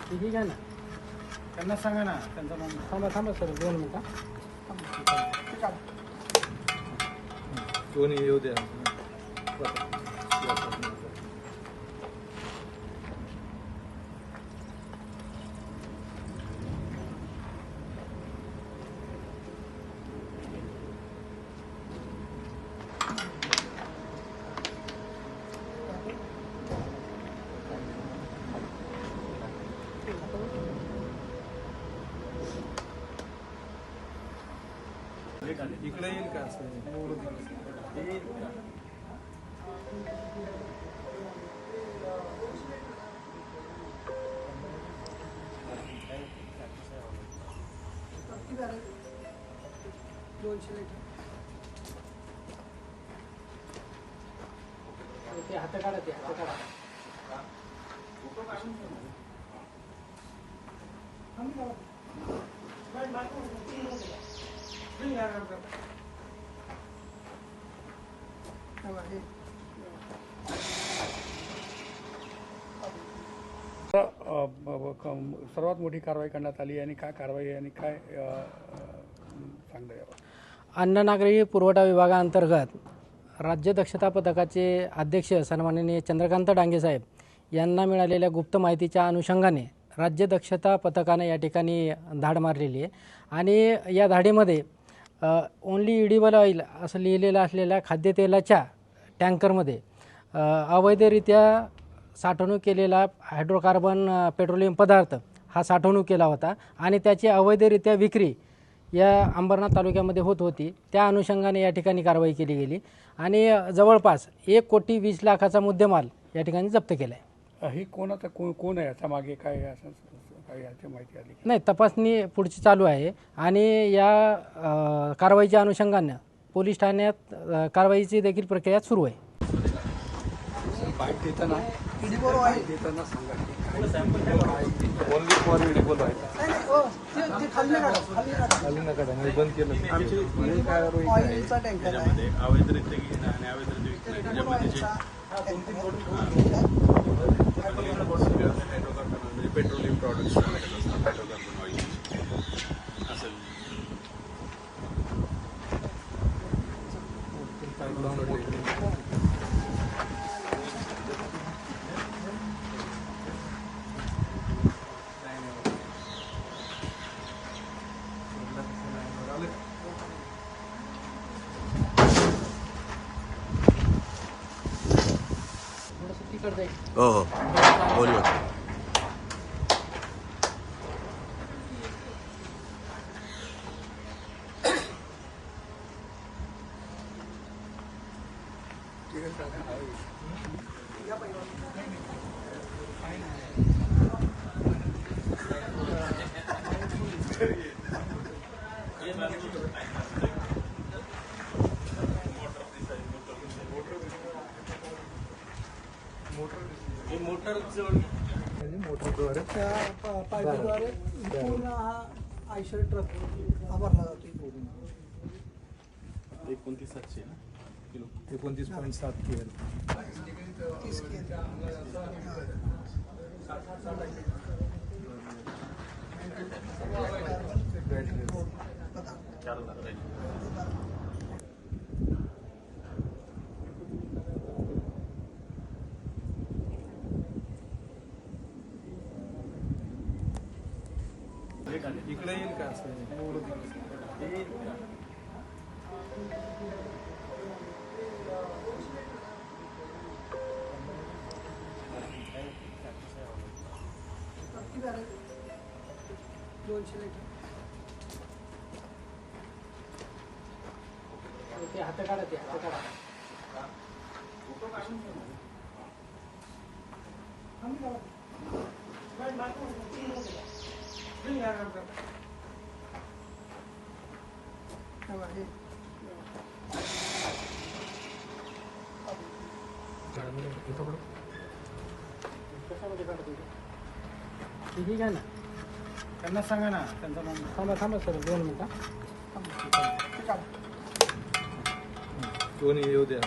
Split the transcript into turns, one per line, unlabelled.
ठीक आहे ना,
त्यांना सांगा ना त्यांचा
थांबा थांबा सर 2 मिनिटं.
दोन्ही येऊ द्या. इकडे येईल का असं येईल का?
ते हात काढा, ते हात काढा.
सर्वात मोठी कारवाई करण्यात आली आणि काय कारवाई आणि काय सांगता यावं?
अन्न नागरी पुरवठा विभागाअंतर्गत राज्य दक्षता पथकाचे अध्यक्ष सन्माननीय चंद्रकांत डांगे साहेब यांना मिळालेल्या गुप्त माहितीच्या अनुषंगाने राज्य दक्षता पथकाने या ठिकाणी धाड मारलेली आहे. आणि या धाडीमध्ये ओन्ली इडिबल ऑइल असं लिहिलेलं असलेल्या खाद्यतेलाच्या टँकरमध्ये अवैधरित्या साठवणूक केलेला हायड्रोकार्बन पेट्रोलियम पदार्थ हा साठवणूक केला होता आणि त्याची अवैधरित्या विक्री या अंबरनाथ तालुक्यामध्ये होत होती. त्या अनुषंगाने या ठिकाणी कारवाई केली गेली आणि जवळपास 1,20,00,000चा मुद्देमाल या ठिकाणी जप्त केला आहे.
ही कोणाचा कोण आहे याच्या मागे काय असं काही याची माहिती आली?
नाही, तपासणी पुढची चालू आहे आणि या कारवाईच्या अनुषंगाने पोलीस ठाण्यात कारवाईची देखील प्रक्रिया सुरू आहे.
बाईट देताना सांगा
ओनली फॉर इडिबल ऑइल. खाली नका मी बंद केलं. आमची
ऑइलचा टँकर आहे.
अवैधरित्या घेणं आणि अवैधरित्या विकणं त्याच्यामध्ये जे म्हणजे पेट्रोलियम प्रॉडक्ट्स हायड्रोकार्बन ऑइल असं
हो हो बोलू.
मोटरद्वारे पाईपद्वारे पूर्ण हा आयशर ट्रक हा भरला जातो.
29,700 किलो 29.7 किलो
30 केजी.
इकडे येईल का असं येईल का?
ते हात काढा, ते हात काढा. ठीक आहे ना,
त्यांना सांगा ना त्यांचा
थांबा थांबा सर 2 मिनिटं.
दोन्ही येऊ द्या.